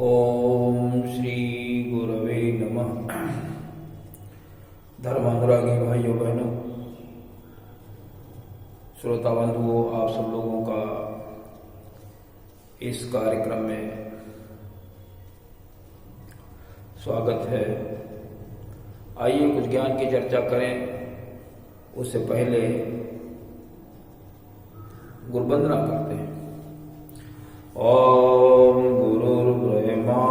ओम श्री गुरवे नमः। धर्मानुरागी भाइयों बहनों, श्रोता बंधुओं, आप सब लोगों का इस कार्यक्रम में स्वागत है। आइए कुछ ज्ञान की चर्चा करें। उससे पहले गुरुवंदना करते हैं। ओम गुरुर्ब्रह्मा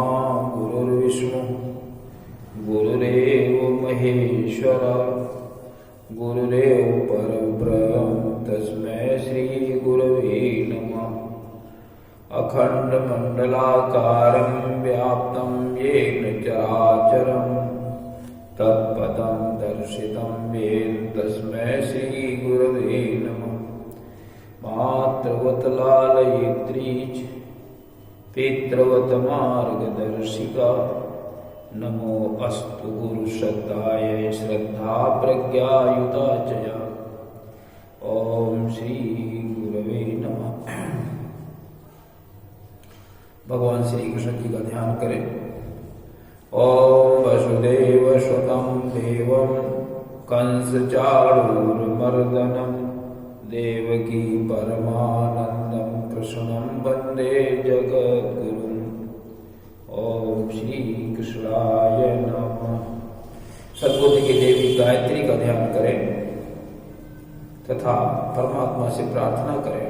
गुरुर्विष्णु गुरुरेव महेश्वर गुरुरेव परब्रह्म तस्मै श्री गुरवे नमः। अखंड मंडलाकारं व्याप्तं येन चराचरं तत्पदं दर्शितं येन तस्मै श्री गुरवे नमः। मातृवत लालयित्री पितृवत मार्गदर्शिका नमो अस्तु गुरु श्रद्धायै श्रद्धा प्रज्ञायुता चया। ओम श्री गुरवे नमः। भगवान श्री कृष्ण जी का ध्यान करें। ओम वसुदेव सुतं देवं कंस चाणूरमर्दनम् देवकी परमानंदं कृष्णं वंदे जगद्गुरुम्। ओम श्री कृष्णाय नमः। सद्बुद्धि की देवी गायत्री का ध्यान करें तथा परमात्मा से प्रार्थना करें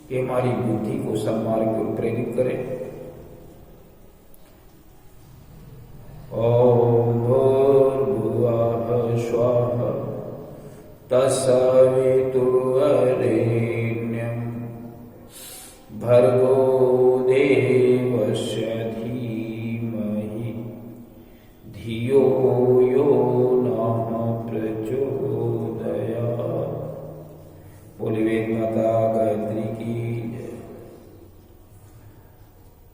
कि हमारी बुद्धि को सन्मार्ग की ओर प्रेरित करें। ओम भूर्भुवः स्वः तत्सवितुर्वरेण्यं भर्गो देवस्य धीमहि धियो यो नः प्रचोदयात्। बोली वेद माता गायत्री की जय।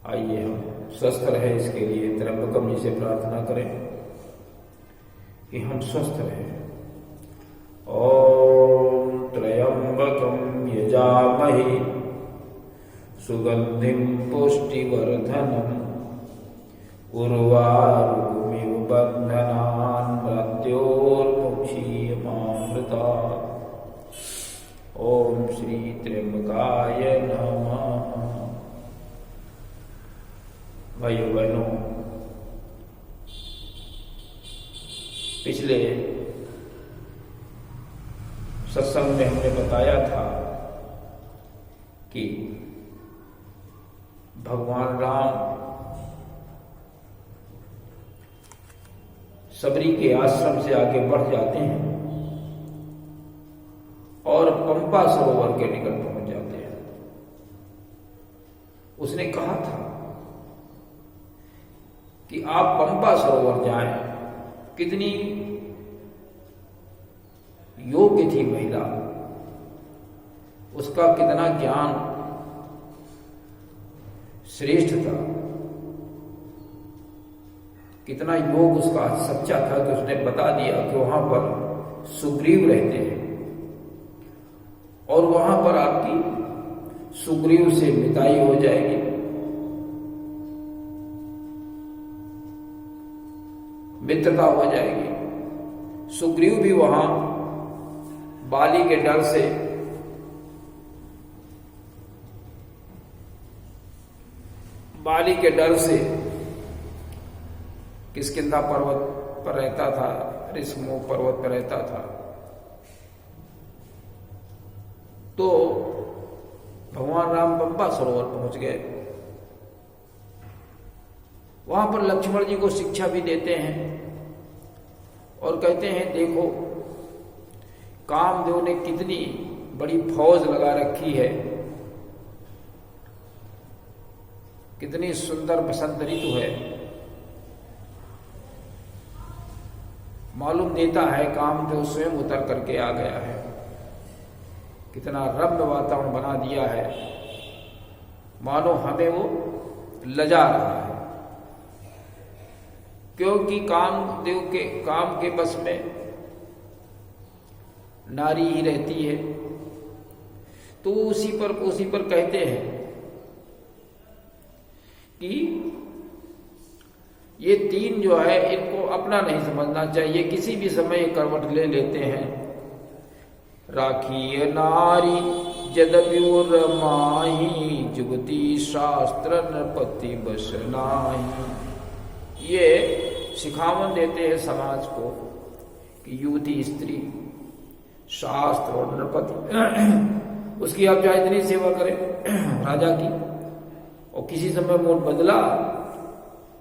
आइए हम स्वस्थ रहे, इसके लिए त्र्यंबकम जी से प्रार्थना करें कि हम स्वस्थ रहें। ओम त्र्यंबकं यजामहे सुगंधिं पुष्टिवर्धनम् उर्वारुकमिव बन्धनान् मृत्योर्मुक्षीयमामृतात्। ओम श्री त्र्यंबकाय नमः। भाइयों बहनों, पिछले सत्संग में हमने बताया था कि भगवान राम सबरी के आश्रम से आगे बढ़ जाते हैं और पंपा सरोवर के निकट पहुंच जाते हैं। उसने कहा था कि आप पंपा सरोवर जाएं। कितनी योग्य थी महिला, उसका कितना ज्ञान श्रेष्ठ था, कितना योग उसका सच्चा था कि उसने बता दिया कि वहां पर सुग्रीव रहते हैं और वहां पर आपकी सुग्रीव से मिताई हो जाएगी। मित्रता हो जाएगी। सुग्रीव भी वहां बाली के डर से किष्किंधा पर्वत पर रहता था, ऋषिमुख पर्वत पर रहता था। तो भगवान राम पंपा सरोवर पहुंच गए। वहां पर लक्ष्मण जी को शिक्षा भी देते हैं और कहते हैं, देखो कामदेव ने कितनी बड़ी फौज लगा रखी है, कितनी सुंदर बसंत ऋतु है। मालूम देता है कामदेव स्वयं उतर करके आ गया है। कितना रम्य वातावरण बना दिया है, मानो हमें वो लजा रहा है। क्योंकि कामदेव के काम के बस में नारी ही रहती है। तो उसी पर कहते हैं कि ये तीन जो है इनको अपना नहीं समझना चाहिए, किसी भी समय ये करवट ले लेते हैं। राखी नारी जदव्यूर माही, जुगती शास्त्र नृपति बस नाही। ये सिखावन देते हैं समाज को कि युवती स्त्री शास्त्र और नृपति उसकी आप चाहे इतनी सेवा करें राजा की, और किसी समय मूड बदला,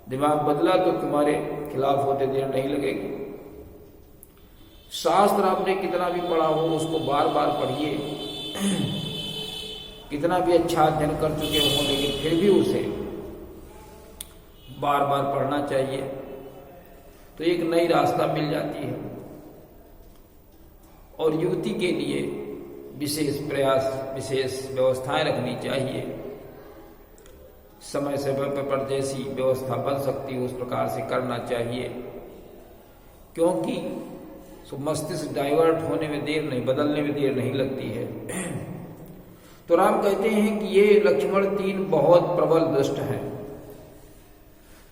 दिमाग बदला तो तुम्हारे खिलाफ होते देर नहीं लगेगी। शास्त्र आपने कितना भी पढ़ा हो उसको बार बार पढ़िए, कितना भी अच्छा अध्ययन कर चुके हो लेकिन फिर भी उसे बार बार पढ़ना चाहिए, तो एक नई रास्ता मिल जाती है। और युवती के लिए विशेष प्रयास, विशेष व्यवस्थाएं रखनी चाहिए। समय समय पर जैसी व्यवस्था बन सकती है उस प्रकार से करना चाहिए, क्योंकि मस्तिष्क डाइवर्ट होने में देर नहीं, बदलने में देर नहीं लगती है। तो राम कहते हैं कि ये लक्ष्मण तीन बहुत प्रबल दुष्ट हैं,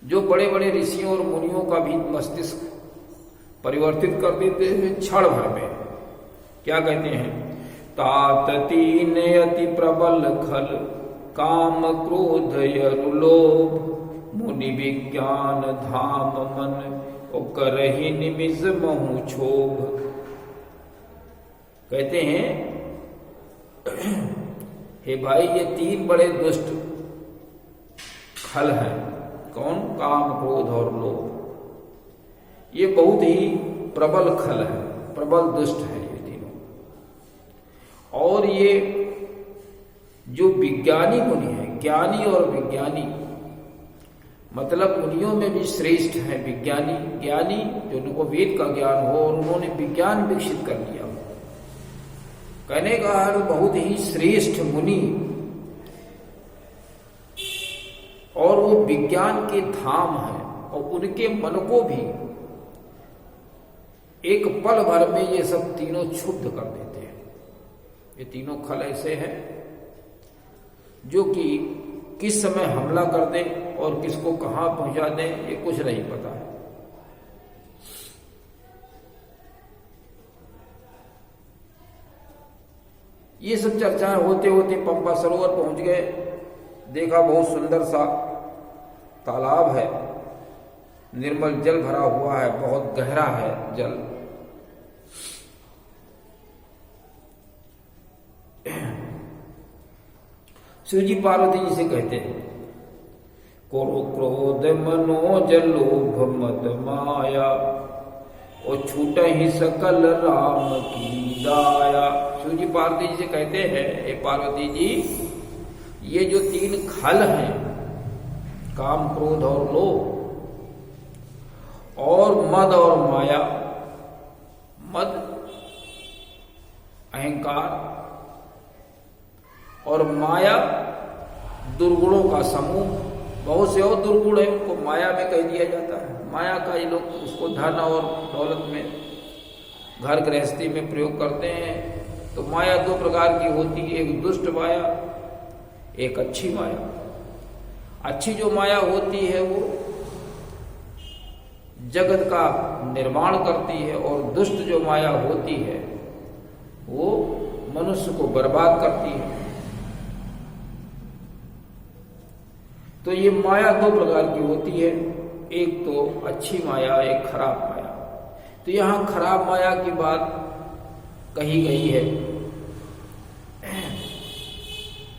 जो बड़े बड़े ऋषियों और मुनियों का भी मस्तिष्क परिवर्तित कर देते हैं क्षण भर में। क्या कहते हैं? तात तीन अति प्रबल खल, काम क्रोध यरुलोभ, मुनि विज्ञान धाम मन, और करहि निमिष महु क्षोभ। कहते हैं हे भाई ये तीन बड़े दुष्ट खल हैं। कौन? काम क्रोध और लोभ। ये बहुत ही प्रबल खल है, प्रबल दुष्ट है ये तीनों। और ये जो विज्ञानी मुनि है, ज्ञानी और विज्ञानी, मतलब मुनियों में भी श्रेष्ठ है विज्ञानी। ज्ञानी जो उनको वेद का ज्ञान हो और उन्होंने विज्ञान विकसित कर लिया हो, कहने का है बहुत ही श्रेष्ठ मुनि, और वो विज्ञान के धाम है, और उनके मन को भी एक पल भर में ये सब तीनों क्षुब्ध कर देते हैं। ये तीनों खल ऐसे हैं जो कि किस समय हमला कर दे और किसको कहां पहुंचा दे ये कुछ नहीं पता है। ये सब चर्चाएं होते होते पंपा सरोवर पहुंच गए। देखा बहुत सुंदर सा तालाब है, निर्मल जल भरा हुआ है, बहुत गहरा है जल। शिव जी पार्वती जी से कहते हैं कोरो क्रोध मनोज लोभ मद माया, और छूट ही सकल राम की दाया। शिव जी पार्वती जी से कहते हैं हे पार्वती जी, ये जो तीन खल हैं, काम क्रोध और लोभ, और मद और माया, मद अहंकार और माया दुर्गुणों का समूह। बहुत से और दुर्गुण है उनको माया में कह दिया जाता है। माया का ये लोग उसको धन और दौलत में, घर गृहस्थी में प्रयोग करते हैं। तो माया दो प्रकार की होती है, एक दुष्ट माया, एक अच्छी माया। अच्छी जो माया होती है वो जगत का निर्माण करती है, और दुष्ट जो माया होती है वो मनुष्य को बर्बाद करती है। तो ये माया दो प्रकार की होती है, एक तो अच्छी माया, एक खराब माया। तो यहां खराब माया की बात कही गई है।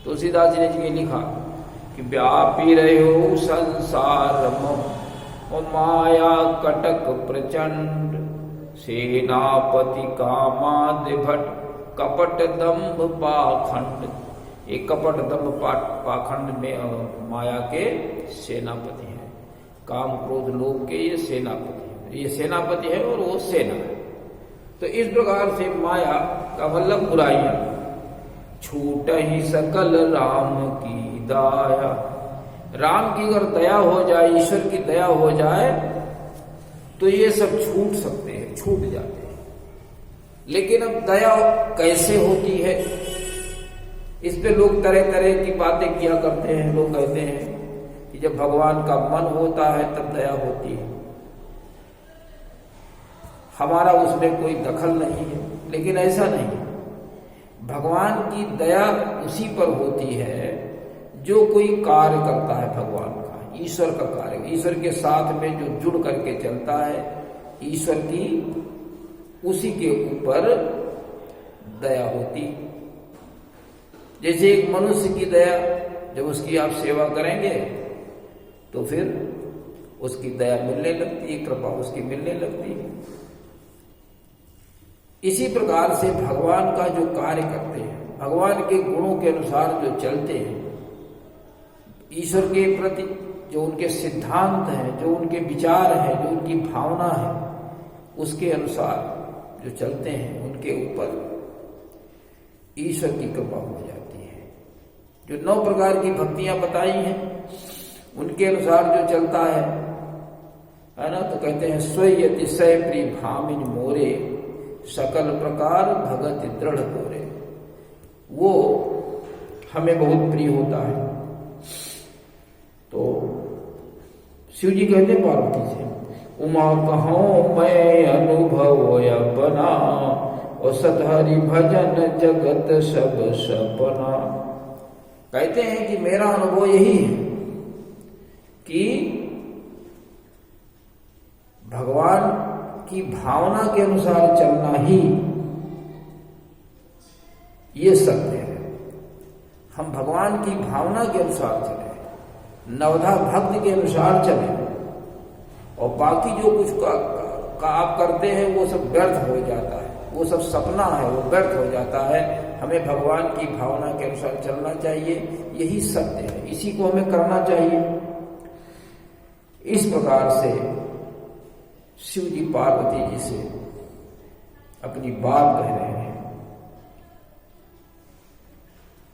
तुलसीदास जी ने जी लिखा कि व्यापी रहो संसार मोह, माया कटक प्रचंड, सेनापति कामादि भट, कपट दंभ पाखंड। एक कपट दंभ पाखंड में माया के सेनापति हैं। काम क्रोध लोभ के ये सेनापति है, ये सेनापति है और वो सेना है। तो इस प्रकार से माया का मतलब बुराइयां। छूट ही सकल राम की दाया। राम की अगर दया हो जाए, ईश्वर की दया हो जाए, तो ये सब छूट सकते हैं, छूट जाते हैं। लेकिन अब दया कैसे होती है, इस पे लोग तरह तरह की बातें किया करते हैं। लोग कहते हैं कि जब भगवान का मन होता है तब दया होती है, हमारा उसमें कोई दखल नहीं है। लेकिन ऐसा नहीं, भगवान की दया उसी पर होती है जो कोई कार्य करता है भगवान का, ईश्वर का कार्य, ईश्वर के साथ में जो जुड़ करके चलता है, ईश्वर की उसी के ऊपर दया होती। जैसे एक मनुष्य की दया, जब उसकी आप सेवा करेंगे तो फिर उसकी दया मिलने लगती है, कृपा उसकी मिलने लगती है। इसी प्रकार से भगवान का जो कार्य करते हैं, भगवान के गुणों के अनुसार जो चलते हैं, ईश्वर के प्रति जो उनके सिद्धांत हैं, जो उनके विचार हैं, जो उनकी भावना है, उसके अनुसार जो चलते हैं, उनके ऊपर ईश्वर की कृपा हो जाती है। जो 9 प्रकार की भक्तियां बताई हैं, उनके अनुसार जो चलता है ना, तो कहते हैं स्वय अतिशय प्रिय भामिन मोरे, सकल प्रकार भगत दृढ़ तोरे। वो हमें बहुत प्रिय होता है। तो शिव जी कहते पार्वती से, उमा कहूं मैं अनुभव अपना, और सतहरि भजन जगत सब सपना। कहते हैं कि मेरा अनुभव यही है कि भगवान की भावना के अनुसार चलना ही ये सत्य है। हम भगवान की भावना के अनुसार चले, नवधा भक्ति के अनुसार चले, और बाकी जो कुछ का आप करते हैं वो सब व्यर्थ हो जाता है, वो सब सपना है, वो व्यर्थ हो जाता है। हमें भगवान की भावना के अनुसार चलना चाहिए, यही सत्य है, इसी को हमें करना चाहिए। इस प्रकार से शिव जी पार्वती जी से अपनी बात कह रहे हैं।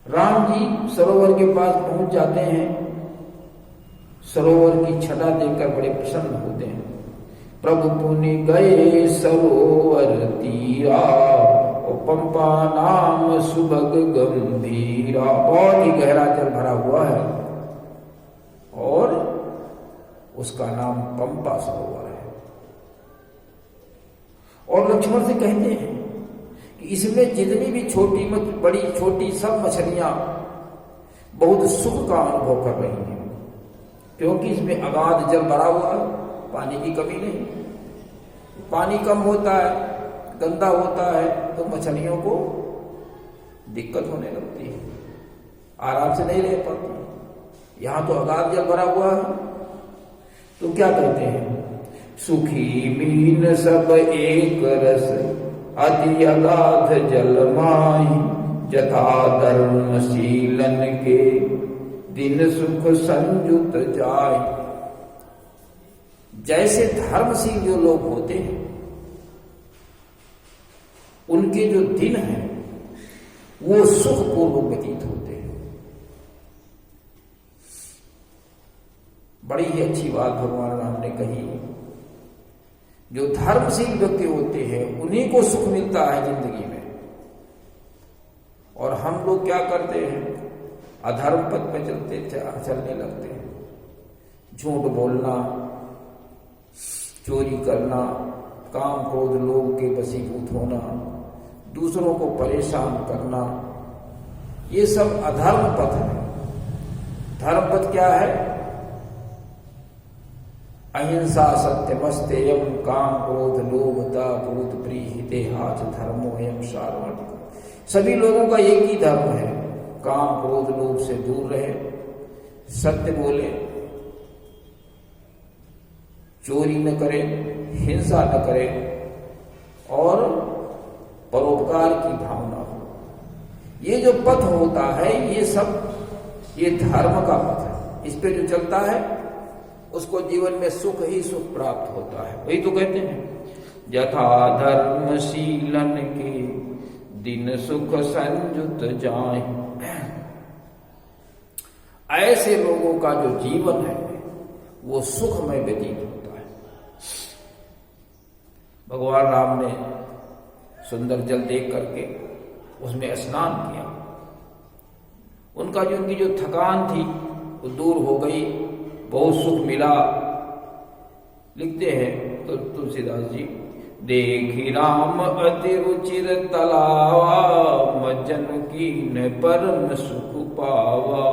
राम जी सरोवर के पास पहुंच जाते हैं, सरोवर की छटा देखकर बड़े प्रसन्न होते हैं। प्रभु पुनि गए सरोवर तीरा, और पंपा नाम सुबग गंभीरा। बहुत ही गहरा जल भरा हुआ है और उसका नाम पंपा सरोवर है। और लक्ष्मण से कहते हैं कि इसमें जितनी भी छोटी बड़ी छोटी सब मछलियां बहुत सुख का अनुभव कर रही हैं, क्योंकि इसमें अगाध जल भरा हुआ है, पानी की कमी नहीं। पानी कम होता है, गंदा होता है, तो मछलियों को दिक्कत होने लगती है, आराम से नहीं रह पाती। यहां तो अगाध जल भरा हुआ है, तो क्या कहते हैं, सुखी मीन सब एक रस, अति अगाध जल माही, जथा धर्मशीलन के दिन सुख संयुत जाय। जैसे धर्मशील जो लोग होते हैं, उनके जो दिन हैं वो सुखपूर्वक व्यतीत होते हैं। बड़ी ही अच्छी बात भगवान राम ने कही। जो धर्मशील व्यक्ति होते हैं उन्हीं को सुख मिलता है जिंदगी में, और हम लोग क्या करते हैं, अधर्म पथ पे चलने लगते हैं। झूठ बोलना, चोरी करना, काम क्रोध लोभ के वशीभूत होना, दूसरों को परेशान करना, ये सब अधर्म पथ है। धर्म पथ क्या है, अहिंसा सत्यमस्तेयम, काम क्रोध लोभ भूत प्रीहितेहाच धर्मोयम सार्वणिक। सभी लोगों का एक ही धर्म है, काम क्रोध लोभ से दूर रहे, सत्य बोले, चोरी न करें, हिंसा न करें, और परोपकार की भावना हो। ये जो पथ होता है ये सब ये धर्म का पथ है। इस पे जो चलता है उसको जीवन में सुख ही सुख प्राप्त होता है। वही तो कहते हैं, यथा धर्मशीलन के दिन सुख संयुत जाए। ऐसे लोगों का जो जीवन है वो सुखमय व्यतीत होता है। भगवान राम ने सुंदर जल देख करके उसमें स्नान किया। उनकी जो थकान थी वो दूर हो गई, बहुत सुख मिला। लिखते हैं तो तुलसीदास जी, देखी राम अति रुचिर तलावा, मज्जन की न परम सुख पावा।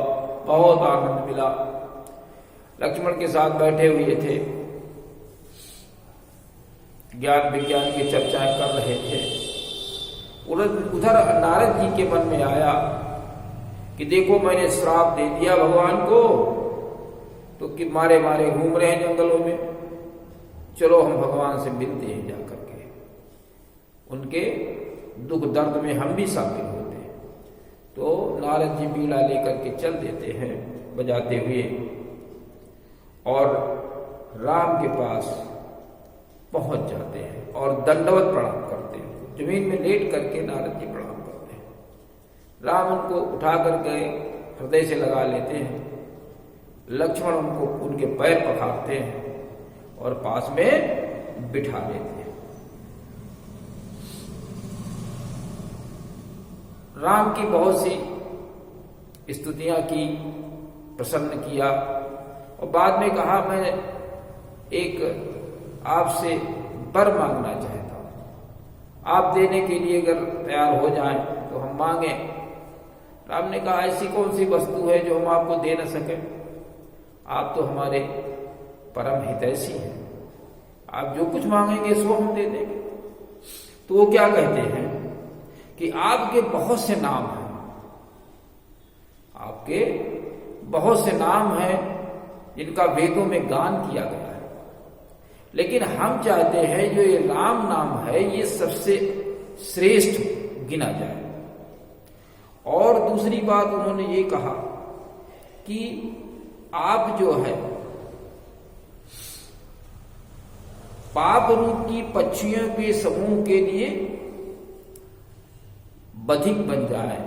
बहुत आनंद मिला। लक्ष्मण के साथ बैठे हुए थे, ज्ञान विज्ञान की चर्चाएं कर रहे थे। उधर नारद जी के मन में आया कि देखो मैंने श्राप दे दिया भगवान को, तो कि मारे मारे घूम रहे हैं जंगलों में, चलो हम भगवान से मिलते हैं जाकर के, उनके दुख दर्द में हम भी शामिल होते हैं। तो नारद जी बीड़ा लेकर के चल देते हैं बजाते हुए, और राम के पास पहुंच जाते हैं और दंडवत प्रणाम करते हैं। जमीन में लेट करके नारद जी प्रणाम करते हैं। राम उनको उठा करके हृदय से लगा लेते हैं। लक्ष्मण उनको उनके पैर पखारते हैं और पास में बिठा लेते हैं। राम की बहुत सी स्तुतियां की, प्रसन्न किया, और बाद में कहा मैं एक आपसे वर मांगना चाहता हूं, आप देने के लिए अगर तैयार हो जाएं तो हम मांगे। राम ने कहा ऐसी कौन सी वस्तु है जो हम आपको दे न सके, आप तो हमारे परम हितैषी हैं, आप जो कुछ मांगेंगे सो हम दे देंगे। तो वो क्या कहते हैं कि आपके बहुत से नाम हैं, आपके बहुत से नाम हैं जिनका वेदों में गान किया गया है, लेकिन हम चाहते हैं जो ये राम नाम है ये सबसे श्रेष्ठ गिना जाए। और दूसरी बात उन्होंने ये कहा कि आप जो है पाप रूप की पक्षियों के समूह के लिए बधिक बन जाए।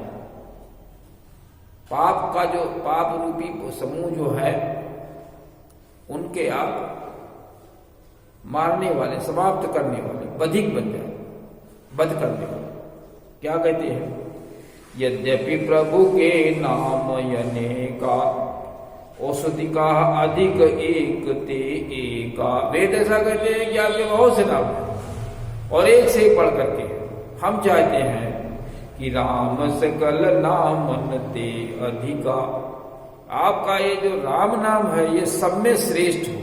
पाप का जो पाप रूपी समूह जो है उनके आप मारने वाले, समाप्त करने वाले, बधिक बन जाए, वध करने वाले। क्या कहते हैं, यद्यपि प्रभु के नाम अनेका, औषधि का अधिक एक ते एका। वेद ऐसा कहते हैं कि आपके बहुत से नाम हैं और एक से पढ़ करके हम चाहते हैं कि राम सकल नामन ते अधिका, आपका ये जो राम नाम है ये सब में श्रेष्ठ हो।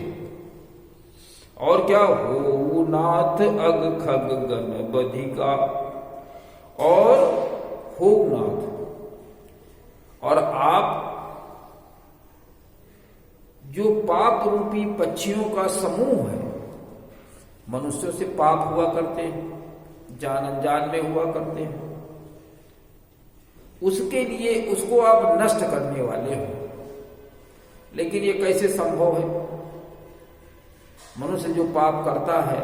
और क्या हो नाथ अग खग गण बधिका, और हो नाथ, और आप जो पाप रूपी पक्षियों का समूह है, मनुष्यों से पाप हुआ करते हैं, जान अनजान में हुआ करते हैं, उसके लिए उसको आप नष्ट करने वाले हो। लेकिन ये कैसे संभव है? मनुष्य जो पाप करता है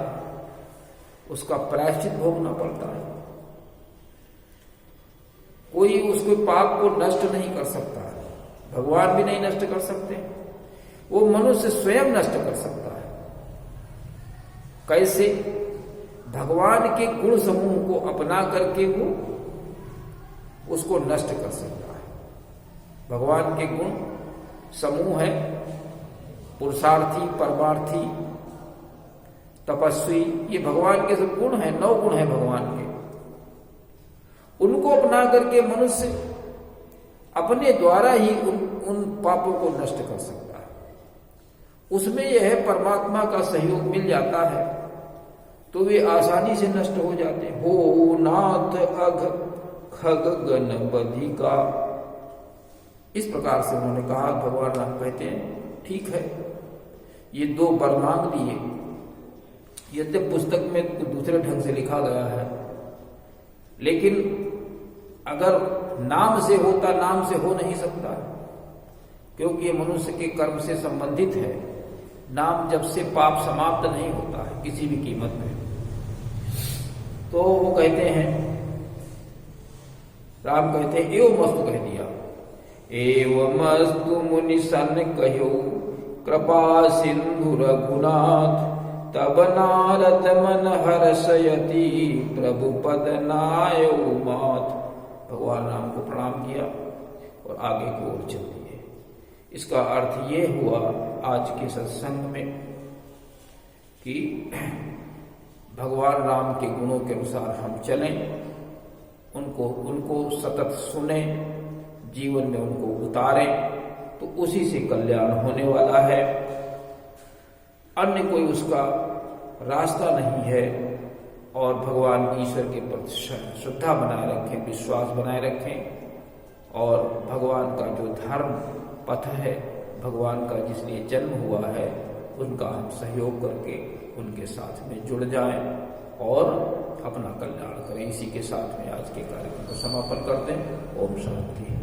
उसका प्रायश्चित भोगना पड़ता है। कोई उसके पाप को नष्ट नहीं कर सकता है, भगवान भी नहीं नष्ट कर सकते, वो मनुष्य स्वयं नष्ट कर सकता है। कैसे? भगवान के गुण समूह को अपना करके वो उसको नष्ट कर सकता है। भगवान के गुण समूह है पुरुषार्थी, परमार्थी, तपस्वी, ये भगवान के सब गुण हैं, 9 गुण हैं भगवान के। उनको अपना करके मनुष्य अपने द्वारा ही उन पापों को नष्ट कर सकता है। उसमें यह है परमात्मा का सहयोग मिल जाता है तो वे आसानी से नष्ट हो जाते हैं। हो नाथ अघ खग गण बधिका, इस प्रकार से उन्होंने कहा। भगवान राम कहते हैं ठीक है, ये 2 वर मांग लिए। यद्यप पुस्तक में दूसरे ढंग से लिखा गया है, लेकिन अगर नाम से होता, नाम से हो नहीं सकता, क्योंकि ये मनुष्य के कर्म से संबंधित है। नाम जब से पाप समाप्त नहीं होता है किसी भी कीमत में। तो वो कहते हैं, राम कहते हैं एवं मस्तु कह दिया। एवं मस्तु मुनि सन कहो, कृपा सिंधु रघुनाथ, तब नारद मन हर्षयति, प्रभु पद नाय मात। भगवान राम को प्रणाम किया और आगे की ओर चल दिए। इसका अर्थ ये हुआ आज के सत्संग में कि भगवान राम के गुणों के अनुसार हम चलें, उनको सतत सुने, जीवन में उनको उतारें, तो उसी से कल्याण होने वाला है। अन्य कोई उसका रास्ता नहीं है। और भगवान ईश्वर के प्रति श्रद्धा बनाए रखें, विश्वास बनाए रखें और भगवान का जो धर्म पथ है, भगवान का जिसलिए जन्म हुआ है, उनका हम सहयोग करके उनके साथ में जुड़ जाएं और अपना कल्याण करें। इसी के साथ में आज के कार्यक्रम को समापन करते हैं। ओम शांति।